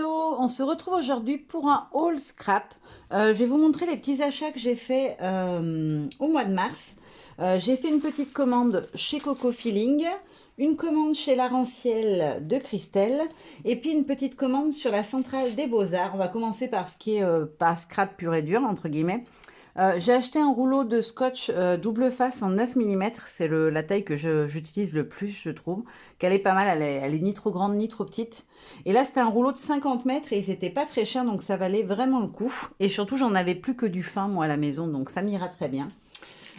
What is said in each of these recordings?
Hello, on se retrouve aujourd'hui pour un haul scrap. Je vais vous montrer les petits achats que j'ai fait au mois de mars. J'ai fait une petite commande chez Coco Feeling, une commande chez Laurentiel de Christelle et puis une petite commande sur la centrale des Beaux-Arts. On va commencer par ce qui est pas scrap pur et dur, entre guillemets. J'ai acheté un rouleau de scotch double face en 9 mm. C'est la taille que j'utilise le plus, je trouve. Qu'elle est pas mal, elle est ni trop grande ni trop petite. Et là, c'était un rouleau de 50 mètres et ils étaient pas très chers, donc ça valait vraiment le coup. Et surtout, j'en avais plus que du fin, moi, à la maison, donc ça m'ira très bien.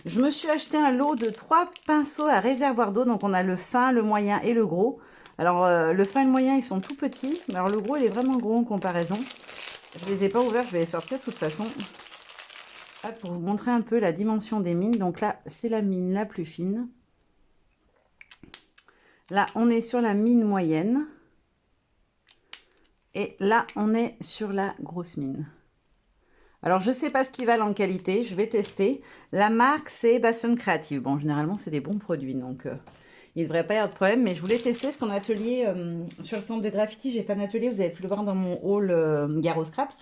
Je me suis acheté un lot de 3 pinceaux à réservoir d'eau. Donc on a le fin, le moyen et le gros. Alors le fin et le moyen, ils sont tout petits. Mais alors le gros, il est vraiment gros en comparaison. Je les ai pas ouverts, je vais les sortir de toute façon. Hop, pour vous montrer un peu la dimension des mines. Donc là, c'est la mine la plus fine. Là, on est sur la mine moyenne. Et là, on est sur la grosse mine. Alors, je ne sais pas ce qu'ils valent en qualité. Je vais tester. La marque, c'est Bastion Creative. Bon, généralement, c'est des bons produits. Donc, il ne devrait pas y avoir de problème. Mais je voulais tester ce qu'on a atelier sur le centre de graffiti. J'ai fait un atelier, vous avez pu le voir dans mon haul Garo Scrap.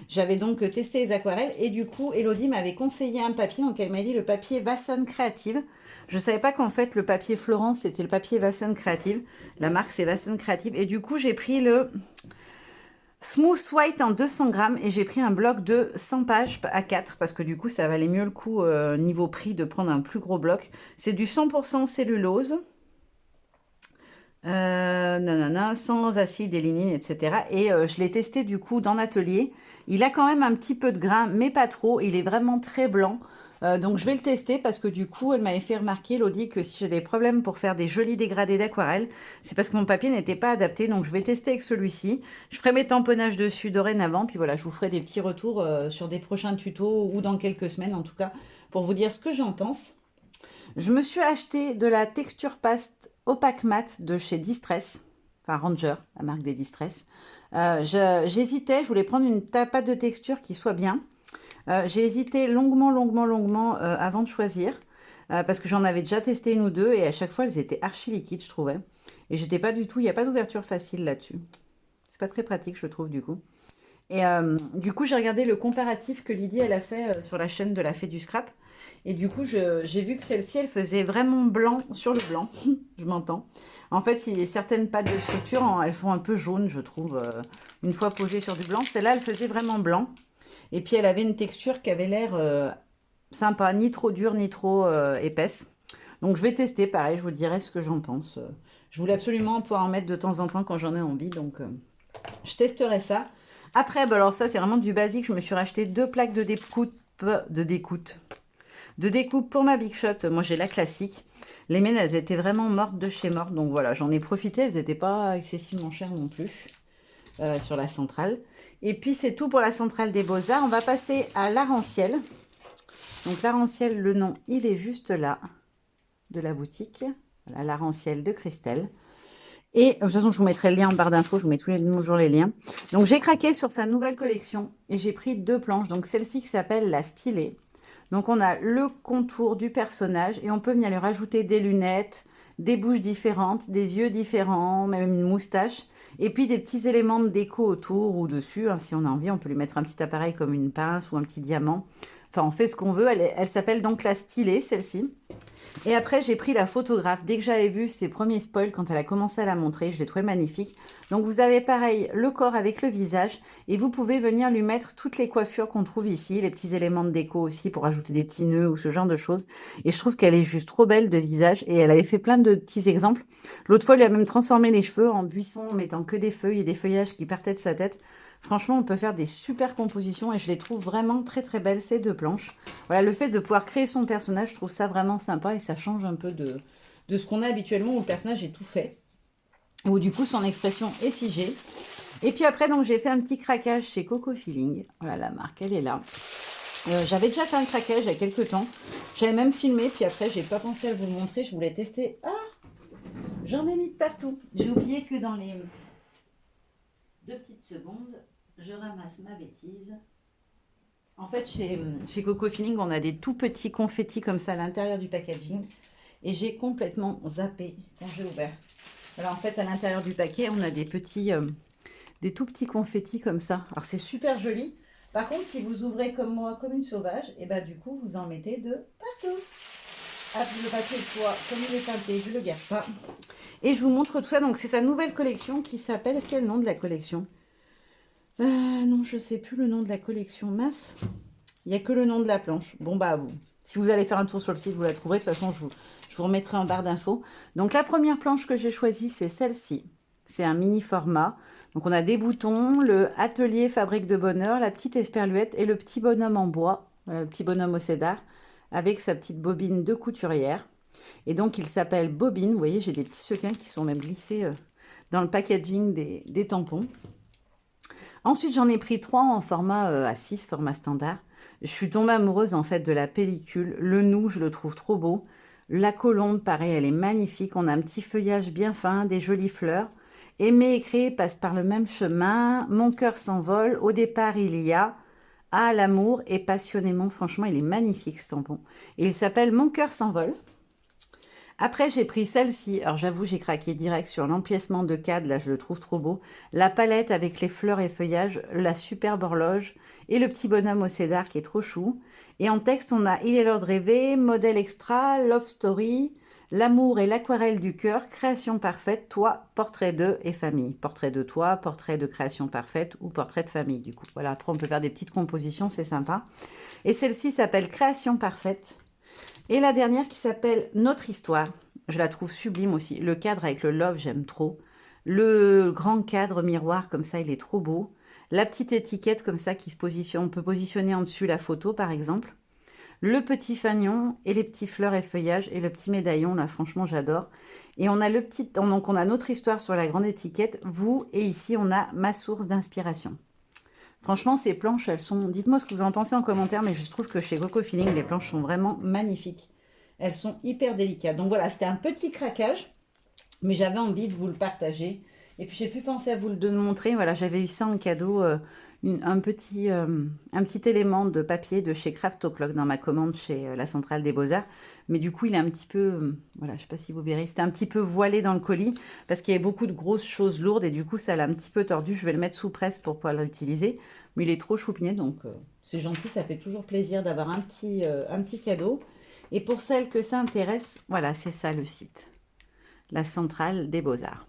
J'avais donc testé les aquarelles. Et du coup, Elodie m'avait conseillé un papier. Donc, elle m'a dit le papier Bastion Creative. Je ne savais pas qu'en fait, le papier Florence, c'était le papier Bastion Creative. La marque, c'est Bastion Creative. Et du coup, j'ai pris le Smooth White en 200 grammes et j'ai pris un bloc de 100 pages à 4 parce que du coup ça valait mieux le coup niveau prix de prendre un plus gros bloc. C'est du 100% cellulose, nanana, sans acide et lignine, etc. Et je l'ai testé du coup dans l'atelier. Il a quand même un petit peu de grain mais pas trop. Il est vraiment très blanc. Donc je vais le tester parce que du coup elle m'avait fait remarquer, Elodie, que si j'ai des problèmes pour faire des jolis dégradés d'aquarelle, c'est parce que mon papier n'était pas adapté. Donc je vais tester avec celui-ci. Je ferai mes tamponnages dessus dorénavant. Puis voilà, je vous ferai des petits retours sur des prochains tutos ou dans quelques semaines en tout cas pour vous dire ce que j'en pense. Je me suis acheté de la texture paste opaque mat de chez Distress. Enfin Ranger, la marque des Distress. J'hésitais, je voulais prendre une pâte de texture qui soit bien. J'ai hésité longuement avant de choisir parce que j'en avais déjà testé une ou deux et à chaque fois elles étaient archi liquides, je trouvais. Et j'étais pas du tout, il n'y a pas d'ouverture facile là-dessus. C'est pas très pratique, je trouve, du coup. Et du coup, j'ai regardé le comparatif que Lydie elle a fait sur la chaîne de la Fée du Scrap. Et du coup, j'ai vu que celle-ci, elle faisait vraiment blanc sur le blanc. Je m'entends. En fait, certaines pâtes de structure, elles font un peu jaune, je trouve, une fois posées sur du blanc. Celle-là, elle faisait vraiment blanc. Et puis, elle avait une texture qui avait l'air sympa, ni trop dure, ni trop épaisse. Donc, je vais tester, pareil, je vous dirai ce que j'en pense. Je voulais absolument pouvoir en mettre de temps en temps quand j'en ai envie, donc je testerai ça. Après, bah alors ça, c'est vraiment du basique. Je me suis racheté 2 plaques de découpe pour ma Big Shot. Moi, j'ai la classique. Les miennes, elles étaient vraiment mortes de chez mortes. Donc voilà, j'en ai profité. Elles n'étaient pas excessivement chères non plus sur la centrale. Et puis, c'est tout pour la centrale des Beaux-Arts. On va passer à Laurentiel. Donc, Laurentiel, le nom, il est juste là, de la boutique. Voilà, Laurentiel de Christelle. Et de toute façon, je vous mettrai le lien en barre d'infos. Je vous mets toujours les liens. Donc, j'ai craqué sur sa nouvelle collection et j'ai pris 2 planches. Donc, celle-ci qui s'appelle la Stylée. Donc, on a le contour du personnage et on peut venir lui rajouter des lunettes, des bouches différentes, des yeux différents, même une moustache. Et puis, des petits éléments de déco autour ou dessus. Hein, si on a envie, on peut lui mettre un petit appareil comme une pince ou un petit diamant. Enfin, on fait ce qu'on veut. Elle s'appelle donc la Stylée, celle-ci. Et après, j'ai pris la photographe. Dès que j'avais vu ses premiers spoils, quand elle a commencé à la montrer, je l'ai trouvée magnifique. Donc, vous avez pareil le corps avec le visage. Et vous pouvez venir lui mettre toutes les coiffures qu'on trouve ici. Les petits éléments de déco aussi pour ajouter des petits nœuds ou ce genre de choses. Et je trouve qu'elle est juste trop belle de visage. Et elle avait fait plein de petits exemples. L'autre fois, elle lui a même transformé les cheveux en buisson, en mettant que des feuilles et des feuillages qui partaient de sa tête. Franchement, on peut faire des super compositions et je les trouve vraiment très belles, ces 2 planches. Voilà, le fait de pouvoir créer son personnage, je trouve ça vraiment sympa et ça change un peu de ce qu'on a habituellement où le personnage est tout fait. Où du coup, son expression est figée. Et puis après, donc j'ai fait un petit craquage chez Coco Feeling. Voilà, la marque, elle est là. J'avais déjà fait un craquage il y a quelques temps. J'avais même filmé, puis après, j'ai pas pensé à vous le montrer. Je voulais tester. Ah, j'en ai mis de partout. J'ai oublié que dans les 2 petites secondes, je ramasse ma bêtise. En fait, chez Coco Feeling, on a des tout petits confettis comme ça à l'intérieur du packaging. Et j'ai complètement zappé quand j'ai ouvert. Alors en fait, à l'intérieur du paquet, on a des des tout petits confettis comme ça. Alors c'est super joli. Par contre, si vous ouvrez comme moi, comme une sauvage, et ben du coup, vous en mettez de partout. Hop, le papier de soie, comme il est teinté, je ne le garde pas. Et je vous montre tout ça. Donc c'est sa nouvelle collection qui s'appelle... Est-ce qu'il y a le nom de la collection? Non, je ne sais plus le nom de la collection. Mince. Il n'y a que le nom de la planche. Bon, bah, vous. Si vous allez faire un tour sur le site, vous la trouverez. De toute façon, je vous remettrai en barre d'infos. Donc, la première planche que j'ai choisie, c'est celle-ci. C'est un mini format. Donc, on a des boutons, le atelier fabrique de bonheur, la petite esperluette et le petit bonhomme en bois. Voilà, le petit bonhomme au cédar avec sa petite bobine de couturière. Et donc, il s'appelle Bobine. Vous voyez, j'ai des petits sequins qui sont même glissés dans le packaging des tampons. Ensuite, j'en ai pris 3 en format A6, format standard. Je suis tombée amoureuse en fait de la pellicule. Le nous, je le trouve trop beau. La colombe, pareil, elle est magnifique. On a un petit feuillage bien fin, des jolies fleurs. Aimer et créer passe par le même chemin. Mon cœur s'envole. Au départ, il y a à l'amour et passionnément. Franchement, il est magnifique ce tampon. Et il s'appelle Mon cœur s'envole. Après, j'ai pris celle-ci. Alors, j'avoue, j'ai craqué direct sur l'empiècement de cadre. Là, je le trouve trop beau. La palette avec les fleurs et feuillages, la superbe horloge et le petit bonhomme au cédar qui est trop chou. Et en texte, on a Il est l'heure de rêver, modèle extra, love story, l'amour et l'aquarelle du cœur, création parfaite, toi, portrait de et famille. Portrait de toi, portrait de création parfaite ou portrait de famille, du coup. Voilà, après, on peut faire des petites compositions, c'est sympa. Et celle-ci s'appelle Création parfaite. Et la dernière qui s'appelle Notre histoire. Je la trouve sublime aussi. Le cadre avec le love, j'aime trop. Le grand cadre miroir, comme ça, il est trop beau. La petite étiquette comme ça qui se positionne. On peut positionner en dessus la photo, par exemple. Le petit fanion et les petits fleurs et feuillages et le petit médaillon, là, franchement, j'adore. Et on a le petit... Donc, on a notre histoire sur la grande étiquette. Vous, et ici, on a ma source d'inspiration. Franchement, ces planches, elles sont... Dites-moi ce que vous en pensez en commentaire, mais je trouve que chez Coco Feeling, les planches sont vraiment magnifiques. Elles sont hyper délicates. Donc voilà, c'était un petit craquage, mais j'avais envie de vous le partager. Et puis, j'ai pu penser à vous le montrer. Voilà, j'avais eu ça en cadeau, un petit élément de papier de chez Craft O'Clock dans ma commande chez la Centrale des Beaux-Arts. Mais du coup, il est un petit peu... voilà, je ne sais pas si vous verrez. C'était un petit peu voilé dans le colis parce qu'il y avait beaucoup de grosses choses lourdes et du coup, ça l'a un petit peu tordu. Je vais le mettre sous presse pour pouvoir l'utiliser. Mais il est trop choupiné, donc c'est gentil. Ça fait toujours plaisir d'avoir un petit cadeau. Et pour celles que ça intéresse, voilà, c'est ça le site. La Centrale des Beaux-Arts.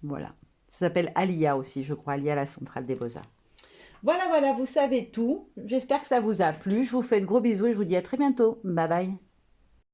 Voilà. Ça s'appelle Alia aussi, je crois. Alia, la Centrale des Beaux-Arts. Voilà, voilà, vous savez tout. J'espère que ça vous a plu. Je vous fais de gros bisous et je vous dis à très bientôt. Bye bye.